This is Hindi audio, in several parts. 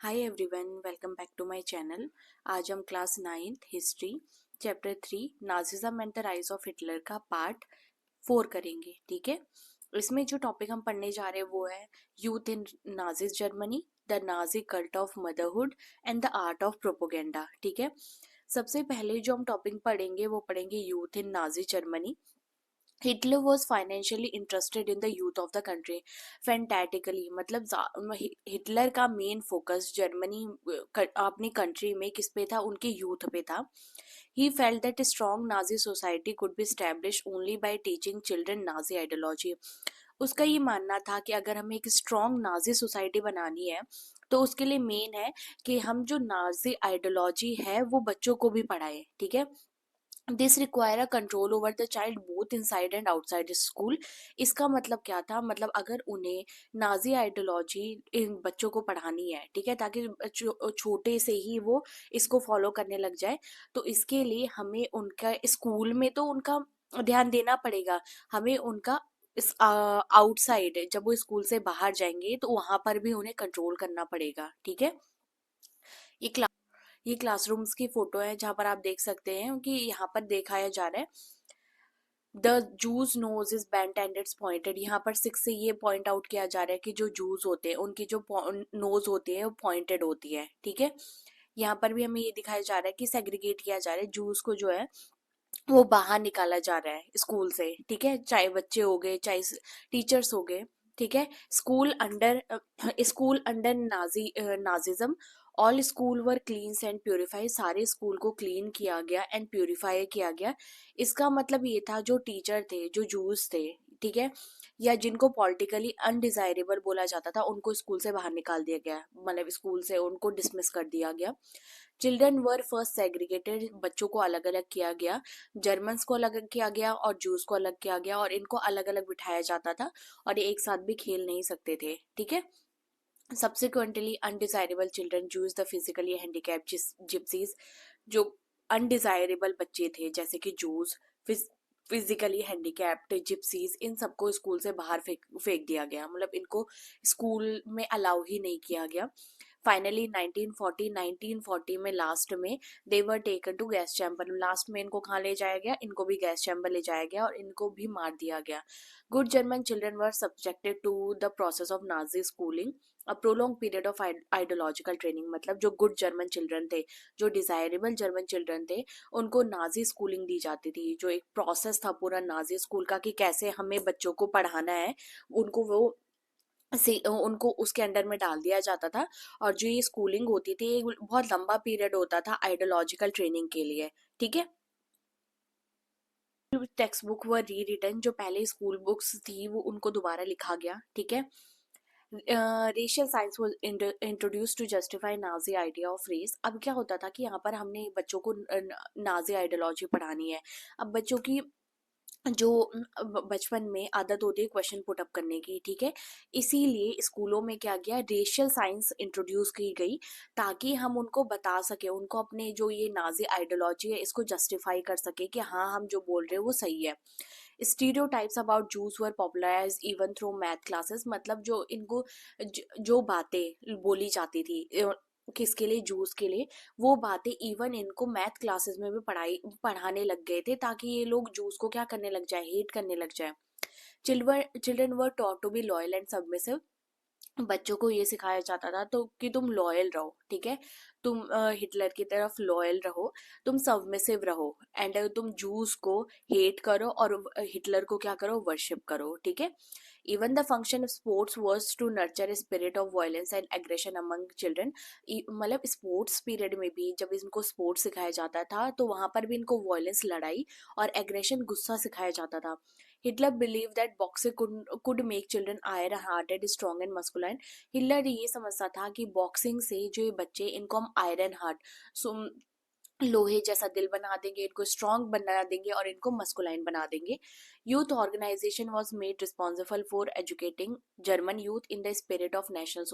Hi everyone, welcome back to my channel. आज हम class 9th history chapter 3 Nazism and the rise of Hitler का पार्ट 4 करेंगे। ठीक है, इसमें जो टॉपिक हम पढ़ने जा रहे हैं वो है youth in नाजिज Germany, the Nazi cult of motherhood and the art of propaganda. ठीक है, सबसे पहले जो हम टॉपिक पढ़ेंगे वो पढ़ेंगे youth in Nazi Germany. Hitler was financially interested in the youth of the country. Fanatically मतलब हिटलर का मेन फोकस जर्मनी अपनी कंट्री में किस पे था, उनके यूथ पे था। He felt that strong Nazi society could be establish only by teaching children Nazi ideology. उसका ये मानना था कि अगर हमें एक स्ट्रॉन्ग नाजी सोसाइटी बनानी है तो उसके लिए मेन है कि हम जो नाजी आइडियोलॉजी है वो बच्चों को भी पढ़ाए। ठीक है, this require a control over the child both inside and outside school. इसका मतलब क्या था, मतलब अगर उन्हें नाजी आइडियोलॉजी इन बच्चों को पढ़ानी है, ठीक है, ताकि छोटे से ही वो इसको फॉलो करने लग जाए, तो इसके लिए हमें उनका स्कूल में तो उनका ध्यान देना पड़ेगा। हमें उनका इस आउटसाइड जब वो स्कूल से बाहर जाएंगे तो वहां पर भी उन्हें कंट्रोल करना पड़ेगा। ठीक है, ये ये क्लासरूम्स की फोटो है जहां पर आप देख सकते हैं कि यहाँ पर दिखाया जा रहा है the Jews nose is bent and it's pointed. यहाँ पर 6 से ये पॉइंट आउट किया जा रहा है कि जो जूस होते हैं उनकी जो नोज होती है वो पॉइंटेड होती है। ठीक है, यहाँ पर भी हमें ये दिखाया जा रहा है कि सेग्रीगेट किया जा रहा है, जूस को जो है वो बाहर निकाला जा रहा है स्कूल से। ठीक है, चाहे बच्चे हो गए चाहे टीचर्स हो गए। ठीक है, school under Nazism all school were clean and purify. सारे स्कूल को क्लीन किया गया एंड प्योरीफाई किया गया। इसका मतलब ये था जो टीचर थे, जो जूस थे, ठीक है, या जिनको पॉलिटिकली अनडिजायरेबल बोला जाता था, उनको स्कूल से बाहर निकाल दिया गया, मतलब स्कूल से उनको डिसमिस कर दिया गया। चिल्ड्रन वर फर्स्ट सेग्रीगेटेड, बच्चों को अलग अलग किया गया, जर्मन्स को अलग किया गया और जूस को अलग किया गया, और इनको अलग अलग बिठाया जाता था और ये एक साथ भी खेल नहीं सकते थे। ठीक है, subsequently undesirable children juice the physically handicap gypsies. जो अनडिजायरेबल बच्चे थे जैसे कि जूस, फिजिकली हैंडीकैप्ड, जिप्सीज, इन सबको स्कूल से बाहर फेंक दिया गया, मतलब इनको स्कूल में अलाउ ही नहीं किया गया। फाइनली 1940 में लास्ट में they were taken to gas chamber. Last में इनको कहाँ ले जाया गया, इनको भी गैस चैम्बर ले जाया गया और इनको भी मार दिया गया। Good German children were subjected to the process of Nazi schooling, a prolonged period of ideological training. मतलब जो गुड जर्मन चिल्ड्रन थे, जो डिजायरेबल जर्मन चिल्ड्रन थे, उनको नाजी स्कूलिंग दी जाती थी। जो एक प्रोसेस था पूरा नाजी स्कूल का कि कैसे हमें बच्चों को पढ़ाना है, उनको वो उनको उसके अंडर में डाल दिया जाता था। और जो ये स्कूलिंग होती थी ये बहुत लंबा पीरियड होता था आइडियोलॉजिकल ट्रेनिंग के लिए। ठीक है, टेक्स्ट बुक व री रिटन, जो पहले स्कूल बुक्स थी वो उनको दोबारा लिखा गया। ठीक है, racial science was introduce to justify Nazi idea of race. अब क्या होता था कि यहाँ पर हमने बच्चों को नाजी आइडियोलॉजी पढ़ानी है। अब बच्चों की जो बचपन में आदत होती है क्वेश्चन पुट अप करने की, ठीक है, इसीलिए स्कूलों में क्या गया, रेशियल साइंस इंट्रोड्यूस की गई ताकि हम उनको बता सके, उनको अपने जो ये नाजी आइडियोलॉजी है इसको जस्टिफाई कर सके कि हाँ हम जो बोल रहे हैं वो सही है। Stereotypes about juice were popularised even through math classes. मतलब जो इनको जो बातें बोली जाती थी किसके लिए, जूस के लिए, वो बातें इवन इनको मैथ क्लासेस में भी पढ़ाने लग गए थे ताकि ये लोग जूस को क्या करने लग जाए, हेट करने लग जाए। Children were taught to be loyal and submissive. बच्चों को ये सिखाया जाता था तो कि तुम लॉयल रहो, ठीक है, तुम हिटलर की तरफ लॉयल रहो, तुम सबमिसिव रहो, एंड तुम जूस को हेट करो और हिटलर को क्या करो, वर्शिप करो। ठीक है, even the function of sports was to nurture spirit of violence and aggression among children. मतलब स्पोर्ट्स पीरियड में भी जब इनको स्पोर्ट्स सिखाया जाता था तो वहां पर भी इनको वायलेंस, लड़ाई और एग्रेशन, गुस्सा सिखाया जाता था। Hitler believe that boxing could make children iron hearted, strong and masculine. Hitler ये समझता था कि बॉक्सिंग से जो ये बच्चे, इनको हम आयरन हार्ट, लोहे जैसा दिल बना देंगे, इनको स्ट्रांग बना देंगे और इनको मस्कुलाइन बना देंगे। Youth organisation was made responsible for educating German youth in the spirit of national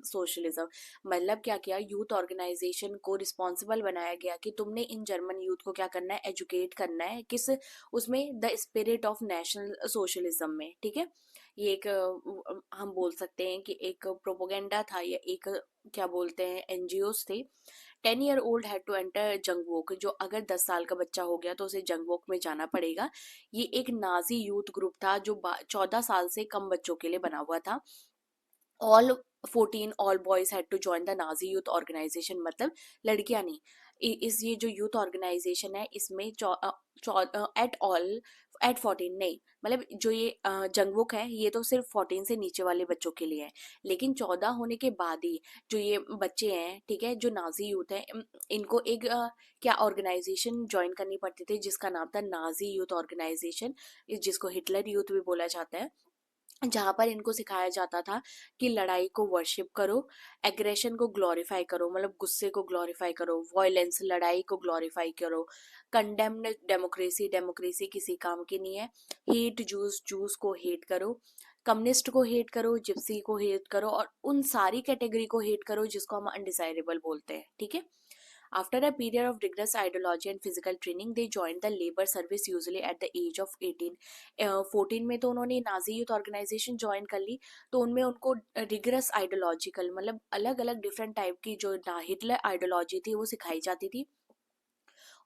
socialism. मतलब क्या किया, यूथ ऑर्गेनाइजेशन को रिस्पॉन्सिबल बनाया गया कि तुमने इन जर्मन यूथ को क्या करना है, एजुकेट करना है, किस उसमें, the spirit of national socialism में। ठीक है, ये एक हम बोल सकते हैं कि एक प्रोपोगेंडा था, या एक क्या बोलते हैं, एनजीओस थे। 10 year old had to enter Jungvolk, जो अगर 10 साल का बच्चा हो गया तो उसे जंगवोक में जाना पड़ेगा। ये एक नाजी यूथ ग्रुप था जो 14 साल से कम बच्चों के लिए बना हुआ था। All 14 all boys had to join the Nazi youth organisation, मतलब लड़कियां नहीं। इस ये जो यूथ ऑर्गेनाइजेशन है इसमें एट ऑल एट 14 नहीं, मतलब जो ये जंगवुक है ये तो सिर्फ 14 से नीचे वाले बच्चों के लिए है। लेकिन 14 होने के बाद ही जो ये बच्चे हैं, ठीक है, जो नाजी यूथ है, इनको एक क्या ऑर्गेनाइजेशन ज्वाइन करनी पड़ती थी जिसका नाम था नाजी यूथ ऑर्गेनाइजेशन, जिसको हिटलर यूथ भी बोला जाता है। जहाँ पर इनको सिखाया जाता था कि लड़ाई को वर्शिप करो, एग्रेशन को ग्लोरीफाई करो, मतलब गुस्से को ग्लोरीफाई करो, वायलेंस लड़ाई को ग्लोरीफाई करो, कंडेम्न डेमोक्रेसी, डेमोक्रेसी किसी काम की नहीं है, हेट जूस, जूस को हेट करो, कम्युनिस्ट को हेट करो, जिप्सी को हेट करो, और उन सारी कैटेगरी को हेट करो जिसको हम अनडिजायरेबल बोलते हैं, ठीक है। After a period of rigorous ideology and physical training, they joined the labor service usually at the age of 18। 14 में तो उन्होंने नाजी यूथ ऑर्गेनाइजेशन ज्वाइन कर ली, तो उनमें उनको रिगरस आइडियोलॉजिकल, मतलब अलग अलग डिफरेंट टाइप की जो हिटलर आइडियोलॉजी थी वो सिखाई जाती थी।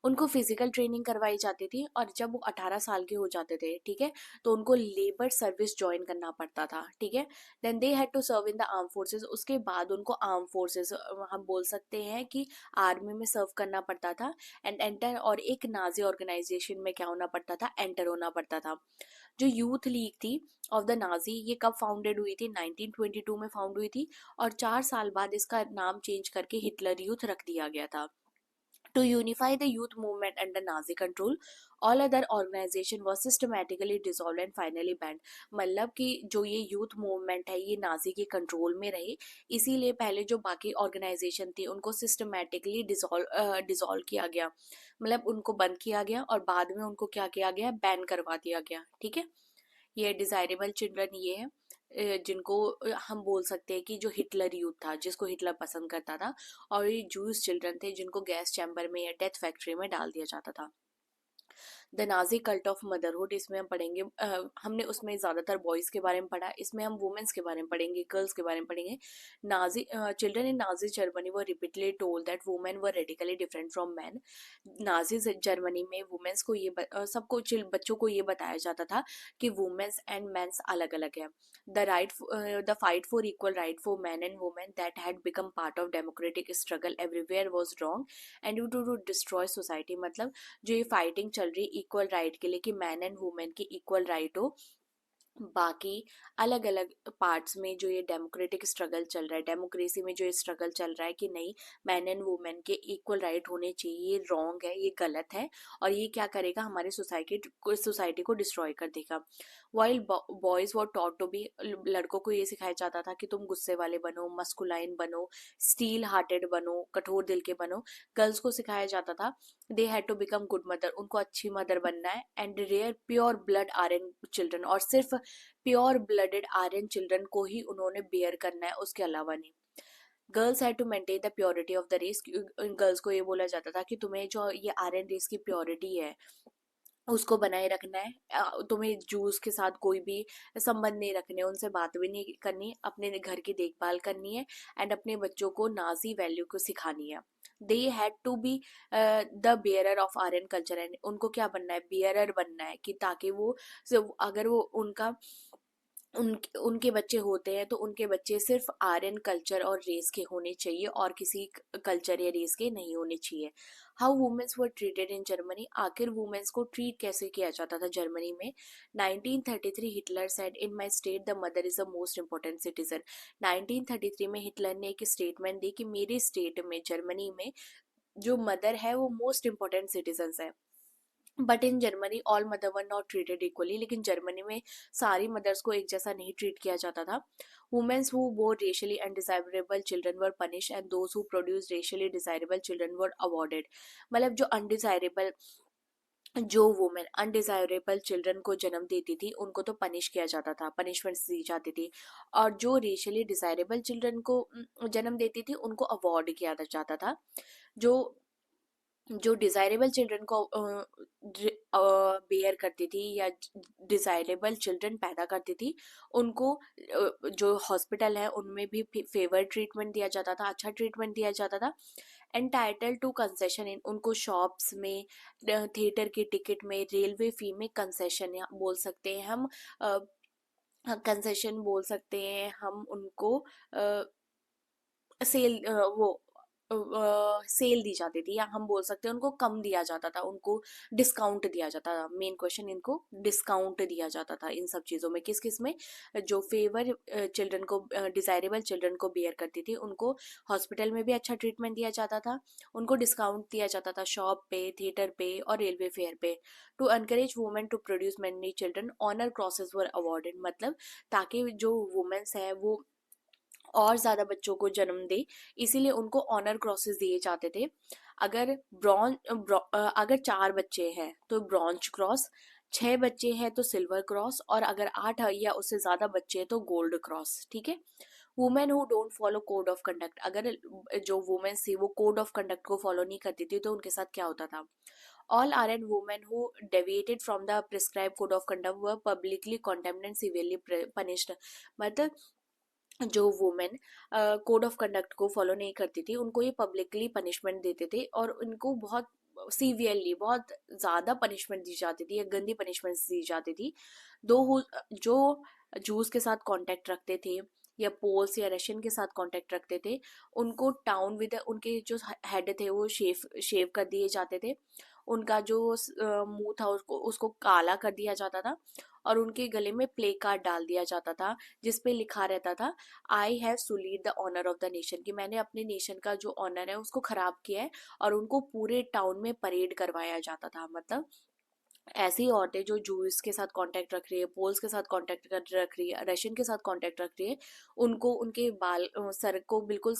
उनको फिजिकल ट्रेनिंग करवाई जाती थी, और जब वो 18 साल के हो जाते थे, ठीक है, तो उनको लेबर सर्विस ज्वाइन करना पड़ता था, ठीक है। Then they had to serve in the arm forces, उसके बाद उनको आर्म फोर्सेस, हम बोल सकते हैं कि आर्मी में सर्व करना पड़ता था। एंड एंटर, और एक नाजी ऑर्गेनाइजेशन में क्या होना पड़ता था, एंटर होना पड़ता था। जो यूथ लीग थी ऑफ द नाजी, ये कब फाउंडेड हुई थी, 1922 में फाउंड हुई थी, और 4 साल बाद इसका नाम चेंज करके हिटलर यूथ रख दिया गया था। To unify the youth movement under Nazi control, all other organization was systematically dissolved and finally banned। मतलब कि जो ये यूथ मूवमेंट है ये नाजी के कंट्रोल में रहे, इसीलिए पहले जो बाकी ऑर्गेनाइजेशन थी उनको सिस्टमेटिकली डिसॉल्व किया गया, मतलब उनको बंद किया गया, और बाद में उनको क्या किया गया, बैन करवा दिया गया, ठीक है। ये डिजायरेबल चिल्ड्रन ये है, जिनको हम बोल सकते हैं कि जो हिटलर यूथ था जिसको हिटलर पसंद करता था, और ये जूस चिल्ड्रन थे जिनको गैस चैम्बर में या डेथ फैक्ट्री में डाल दिया जाता था। The Nazi cult of motherhood, इसमें हम पढ़ेंगे, हमने उसमें ज्यादातर बॉयज के बारे में पढ़ा, इसमें हम वुमेन्स के बारे में पढ़ेंगे, गर्ल्स के बारे में पढ़ेंगे। Nazi children in Nazi Germany were repeatedly told that women were radically different from man. Nazi Germany में वुमेन्स को ये सबको बच्चों को ये बताया जाता था कि वुमेन्स एंड मेंस अलग अलग है। The fight for equal right for man and women that had become part of democratic struggle everywhere was wrong and you to destroy society, मतलब जो ये फाइटिंग चल रही इक्वल राइट के लिए कि मैन एंड वुमेन की इक्वल राइट हो, बाकी अलग अलग पार्ट्स में जो ये डेमोक्रेटिक स्ट्रगल चल रहा है, डेमोक्रेसी में जो ये स्ट्रगल चल रहा है कि नहीं मैन एंड वुमेन के इक्वल राइट होने चाहिए, ये रॉन्ग है, ये गलत है, और ये क्या करेगा, हमारे सोसाइटी को डिस्ट्रॉय कर देगा। While boys were taught to be, लड़कों को ये सिखाया जाता था कि तुम गुस्से वाले बनो, मस्कुलाइन बनो, स्टील हार्टेड बनो, कठोर दिल के बनो। गर्ल्स को सिखाया जाता था they had to become good mother, उनको अच्छी मदर बनना है, and rear pure blood Aryan children, और सिर्फ प्योर ब्लडेड आर्यन चिल्ड्रन को ही उन्होंने बेयर करना है, उसके अलावा नहीं। Girls had to maintain the purity of the race, girls को ये बोला जाता था कि तुम्हें जो ये आर्यन रेस की प्योरिटी है उसको बनाए रखना है, तुम्हें जूस के साथ कोई भी संबंध नहीं रखने, उनसे बात भी नहीं करनी, अपने घर की देखभाल करनी है, एंड अपने बच्चों को नाजी वैल्यू को सिखानी है। They had to be the bearer of Aryan culture, and उनको क्या बनना है, बियरर बनना है, कि ताकि वो अगर वो उनका उनके बच्चे होते हैं तो उनके बच्चे सिर्फ आर्यन कल्चर और रेस के होने चाहिए, और किसी कल्चर या रेस के नहीं होने चाहिए। How women's were treated in Germany, आखिर वुमेन्स को ट्रीट कैसे किया जाता था जर्मनी में। 1933 Hitler said in my state the mother is the most important citizen. 1933 में हिटलर ने एक स्टेटमेंट दी कि मेरे स्टेट में, जर्मनी में, जो मदर है वो मोस्ट इम्पोर्टेंट सिटीजन है। But in Germany all mother were not treated equally, लेकिन जर्मनी में सारी मदर्स को एक जैसा नहीं ट्रीट किया जाता था। Women's who bore racially undesirable children were punish and those who produce racially desirable children were awarded, मतलब जो अनडिजायरेबल, जो वुमेन अनडिजायरेबल चिल्ड्रन को जन्म देती थी उनको तो पनिश किया जाता था, पनिशमेंट दी जाती थी, और जो रेशियली डिजायरेबल चिल्ड्रन को जन्म देती थी उनको अवॉर्ड किया जाता था। जो जो डिजायरेबल चिल्ड्रन को बेयर करती थी या डिजायरेबल चिल्ड्रन पैदा करती थी, उनको जो हॉस्पिटल है उनमें भी फेवर ट्रीटमेंट दिया जाता था, अच्छा ट्रीटमेंट दिया जाता था। एंटाइटल टू कंसेशन इन, उनको शॉप्स में, थिएटर की टिकट में, रेलवे फी में कंसेशन बोल सकते हैं हम, कंसेशन बोल सकते हैं हम उनको, सेल वो सेल दी जाती थी, या हम बोल सकते हैं उनको कम दिया जाता था, उनको डिस्काउंट दिया जाता था। मेन क्वेश्चन, इनको डिस्काउंट दिया जाता था इन सब चीज़ों में, किस किस में, जो फेवर चिल्ड्रन को, डिजायरेबल चिल्ड्रन को बेयर करती थी उनको हॉस्पिटल में भी अच्छा ट्रीटमेंट दिया जाता था, उनको डिस्काउंट दिया जाता था शॉप पे, थिएटर पे और रेलवे फेयर पे। To encourage women to produce many children, honour crosses were awarded, मतलब ताकि जो वुमेन्स है वो और ज्यादा बच्चों को जन्म दे, इसीलिए उनको ऑनर क्रॉसेस दिए जाते थे। अगर अगर 4 बच्चे हैं तो ब्रॉन्ज क्रॉस, 6 बच्चे हैं तो सिल्वर क्रॉस, और अगर 8 या उससे ज्यादा बच्चे हैं तो गोल्ड क्रॉस। ठीक है। Women who don't follow code of conduct, अगर जो वुमेन थी वो कोड ऑफ कंडक्ट को फॉलो नहीं करती थी तो उनके साथ क्या होता था। All are and women who deviated from the prescribe code of conduct were publicly condemned and severely punished, मतलब जो वुमेन कोड ऑफ कंडक्ट को फॉलो नहीं करती थी उनको ये पब्लिकली पनिशमेंट देते थे, और इनको बहुत सीवियरली, बहुत ज्यादा पनिशमेंट दी जाती थी या गंदी पनिशमेंट दी जाती थी। जो जूस के साथ कांटेक्ट रखते थे या पोल्स या रशियन के साथ कांटेक्ट रखते थे, उनको टाउन विद, उनके जो हेड थे वो शेव शेव कर दिए जाते थे, उनका जो मुंह था उसको उसको काला कर दिया जाता था, और उनके गले में प्ले कार्ड डाल दिया जाता था जिसपे लिखा रहता था, I have sullied the honour of the nation, कि मैंने अपने नेशन का जो ऑनर है उसको खराब किया है। और उनको पूरे टाउन में परेड करवाया जाता था, मतलब ऐसी औरतें जो जूस के साथ कांटेक्ट रख रही है, पोल्स के साथ कांटेक्ट कर रख रही है, रशियन के साथ कांटेक्ट रख रही है, उनको उनके बाल सर को बिल्कुल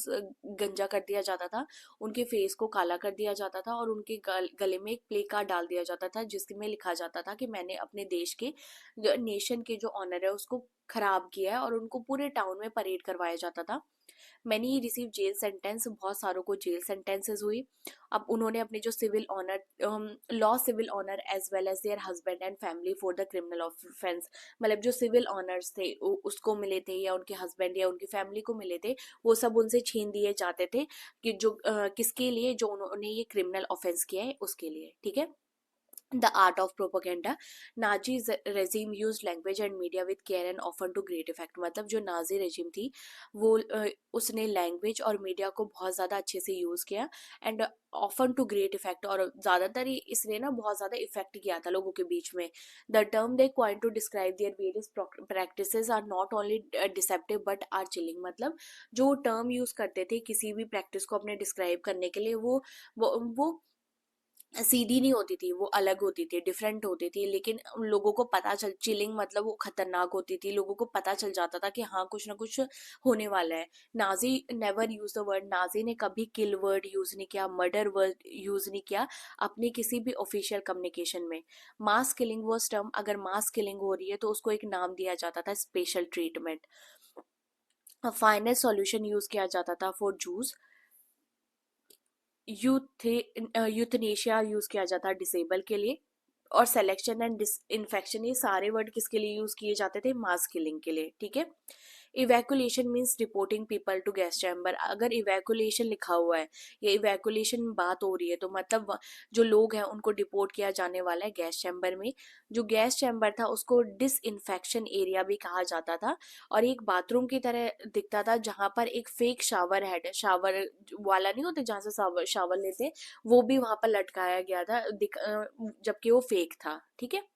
गंजा कर दिया जाता था, उनके फेस को काला कर दिया जाता था, और उनके गले में एक प्ले कार्ड डाल दिया जाता था जिसमें लिखा जाता था कि मैंने अपने देश के, नेशन के जो ऑनर है उसको खराब किया है, और उनको पूरे टाउन में परेड करवाया जाता था। मैनी रिसीव जेल सेंटेंस, बहुत सारों को जेल सेंटेंसेस हुई। अब उन्होंने अपने जो civil honour, law civil honour as well as their husband and family for the criminal offence, मतलब जो सिविल ऑनर्स थे उसको मिले थे, या उनके हस्बैंड या उनकी फैमिली को मिले थे, वो सब उनसे छीन दिए जाते थे, कि जो किसके लिए, जो उन्होंने ये क्रिमिनल ऑफेंस किया है उसके लिए। ठीक है। The art of propaganda, Nazi regime used language and media with care and often to great effect, मतलब जो नाजी regime थी वो उसने लैंग्वेज और मीडिया को बहुत ज़्यादा अच्छे से यूज़ किया, and often to great effect, और ज़्यादातर ही इसने ना बहुत ज़्यादा इफेक्ट किया था लोगों के बीच में। The term they coin to describe their various practices are not only deceptive but are chilling, मतलब जो टर्म यूज़ करते थे किसी भी प्रैक्टिस को अपने डिस्क्राइब करने के लिए, वो सीधी नहीं होती थी, वो अलग होती थी, डिफरेंट होती थी, लेकिन लोगों को पता चल, चिलिंग मतलब वो खतरनाक होती थी, लोगों को पता चल जाता था कि हाँ कुछ ना कुछ होने वाला है। Nazi never use the word, Nazi ने कभी किल वर्ड यूज नहीं किया, मर्डर वर्ड यूज नहीं किया अपनी किसी भी ऑफिशियल कम्युनिकेशन में। मास किलिंग वो टर्म, अगर मास किलिंग हो रही है तो उसको एक नाम दिया जाता था, special treatment. Final solution use किया जाता था फॉर जूस। यूथनेशिया यूज किया जाता है डिसेबल के लिए, और सिलेक्शन एंड इन्फेक्शन, ये सारे वर्ड किसके लिए यूज किए जाते थे, मास किलिंग के लिए। ठीक है। Evacuation means reporting people to gas chamber, अगर इवैक्यूलेशन लिखा हुआ है या इवैक्यूलेशन में बात हो रही है तो मतलब जो लोग हैं उनको डिपोर्ट किया जाने वाला है गैस चैम्बर में। जो गैस चैम्बर था उसको डिसइंफेक्शन एरिया भी कहा जाता था, और एक बाथरूम की तरह दिखता था जहां पर एक फेक शावर हेड, शावर वाला नहीं होते जहां से शावर शावर लेते, वो भी वहां पर लटकाया गया था, जबकि वो फेक था। ठीक है।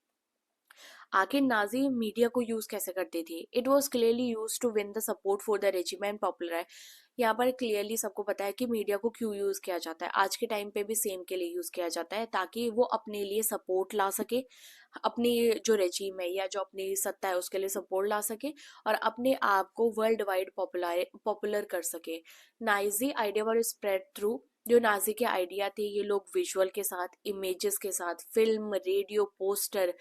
आखिर नाजी मीडिया को यूज कैसे करती थी, it was clearly use to win the support for the regime and popular है। यहाँ पर क्लियरली सबको पता है कि मीडिया को क्यों यूज किया जाता है, आज के टाइम पे भी सेम के लिए यूज किया जाता है, ताकि वो अपने लिए सपोर्ट ला सके, अपनी जो रेजिम है या जो अपनी सत्ता है उसके लिए सपोर्ट ला सके, और अपने आप को वर्ल्ड वाइड पॉपुलर कर सके। Nazi idea were spread through, जो नाजी के आइडिया थे ये लोग विजुअल के साथ, इमेजेस के साथ, film, radio, poster,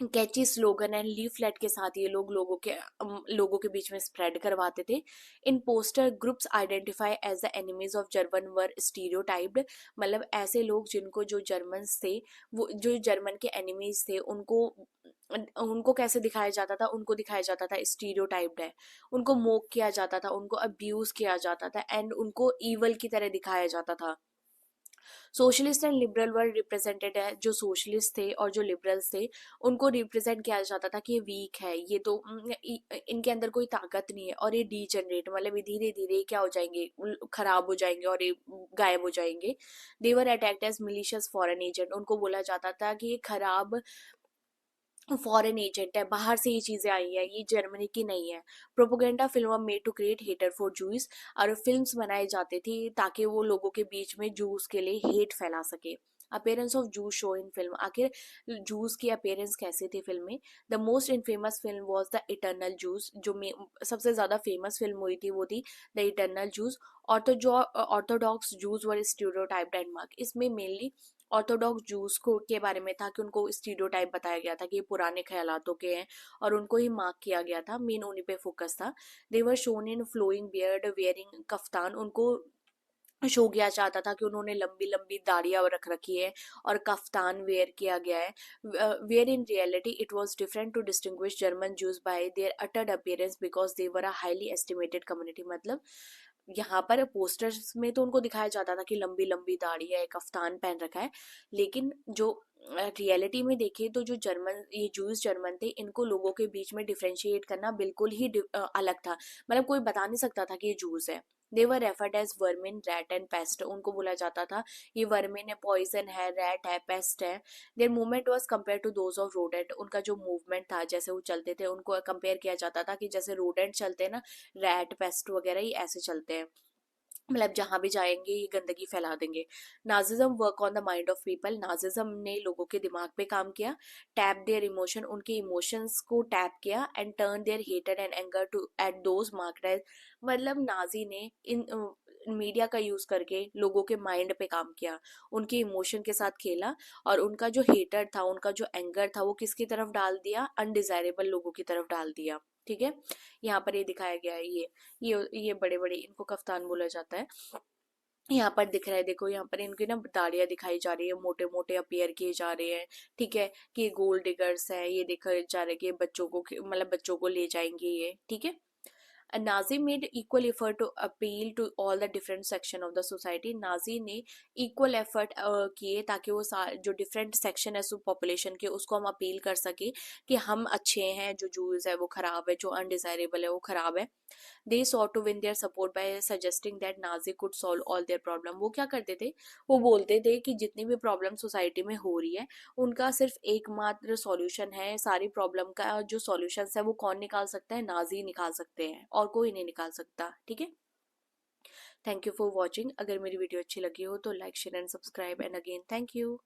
catchy slogan and leaflet के साथ ये लोग लोगों के बीच में स्प्रेड करवाते थे। In poster groups identify as the enemies of German were stereotyped, मतलब ऐसे लोग जिनको जो जर्मन्स थे, वो जो जर्मन के एनिमीज थे, उनको उनको कैसे दिखाया जाता था, उनको दिखाया जाता था स्टीरियोटाइप्ड है, उनको मोक किया जाता था, उनको अब्यूज किया जाता था एंड उनको ईवल की तरह दिखाया जाता था। Socialist and liberal word represented है, जो सोशलिस्ट थे और जो लिबरल्स थे उनको रिप्रेजेंट किया जाता था कि ये वीक है, ये तो इनके अंदर कोई ताकत नहीं है और ये डीजनरेट, मतलब ये धीरे धीरे क्या हो जाएंगे, खराब हो जाएंगे और ये गायब हो जाएंगे। They were attacked as malicious foreign agent, उनको बोला जाता था कि ये खराब फॉरेन एजेंट है, बाहर से ये चीजें आई है, ये जर्मनी की नहीं है। Propaganda film made to create hatred for Jews, और फिल्म्स बनाई जाती थी ताकि वो लोगों के बीच में जूस के लिए हेट फैला सके। Appearance of juice show in film, आखिर जूस की अपेयरेंस कैसी थी फिल्म में। The most infamous film was the eternal juice, सबसे ज्यादा फेमस फिल्म हुई थी वो थी the eternal juice. Orthodox juice were stereotyped and mark, इसमें मेनली ऑर्थोडॉक्स जूस को के बारे में था कि उनको स्टीरियोटाइप बताया गया था कि ये पुराने ख्यालातों के हैं और उनको ही मार्क किया गया था, मेन उन्हीं पे फोकस था। They were shown in flowing beard wearing kaftan, उनको शो किया जाता था कि उन्होंने लंबी लंबी दाढ़ियां रख रखी है और कफ्तान वेयर किया गया है। Where in reality it was different to distinguish German Jews by their outward appearance because they were a highly estimated community, मतलब यहाँ पर पोस्टर्स में तो उनको दिखाया जाता था कि लंबी लंबी दाढ़ी है, कफ्तान पहन रखा है, लेकिन जो रियलिटी में देखे तो जो जर्मन, ये जूस जर्मन थे, इनको लोगों के बीच में डिफ्रेंशिएट करना बिल्कुल ही अलग था, मतलब कोई बता नहीं सकता था कि ये जूस है। They were referred as vermin rat and pest, उनको बोला जाता था ये वर्मिन है, पॉइजन है, रैट है, पेस्ट है। Their movement was compare to those of rodent, उनका जो मूवमेंट था, जैसे वो चलते थे, उनको कंपेयर किया जाता था कि जैसे रोडेंट चलते हैं ना, रैट पेस्ट वगैरह ही ऐसे चलते हैं, मतलब जहां भी जाएंगे ये गंदगी फैला देंगे। Nazism work on the mind of people, Nazism ने लोगों के दिमाग पे काम किया। टैप देयर इमोशन, उनके इमोशंस को टैप किया and turn their hatred and anger to at those marked as, मतलब नाजी ने इन मीडिया का यूज करके लोगों के माइंड पे काम किया, उनके इमोशन के साथ खेला और उनका जो हेटर था, उनका जो एंगर था, वो किसकी तरफ डाल दिया, अनडिजायरेबल लोगों की तरफ डाल दिया। ठीक है, यहाँ पर ये दिखाया गया है, ये बड़े बड़े इनको कफ्तान बोला जाता है। यहाँ पर दिख रहा है, देखो यहाँ पर इनकी ना दाढ़ियां दिखाई जा रही है, मोटे मोटे अपीयर किए जा रहे हैं। ठीक है, कि ये गोल्ड डिगर्स है, ये देखा जा रहा है कि बच्चों को, मतलब बच्चों को ले जाएंगे ये। ठीक है, Nazi made equal effort to appeal to all the different section of the society, Nazi ने इक्वल एफर्ट किए ताकि वो जो डिफरेंट सेक्शन है पॉपुलेशन के, उसको हम अपील कर सके कि हम अच्छे हैं, जो जूस है वो खराब है, जो अनडिजायरेबल है वो खराब है। They sought to win their support by suggesting that Nazi could solve all their problem, वो क्या करते थे, वो बोलते थे कि जितनी भी प्रॉब्लम सोसाइटी में हो रही है, उनका सिर्फ एकमात्र सॉल्यूशन है, सारी प्रॉब्लम का जो सॉल्यूशन है वो कौन निकाल सकता है, नाजी निकाल सकते हैं और कोई नहीं निकाल सकता। ठीक है, थैंक यू फॉर वॉचिंग। अगर मेरी वीडियो अच्छी लगी हो तो like share and subscribe and again thank you.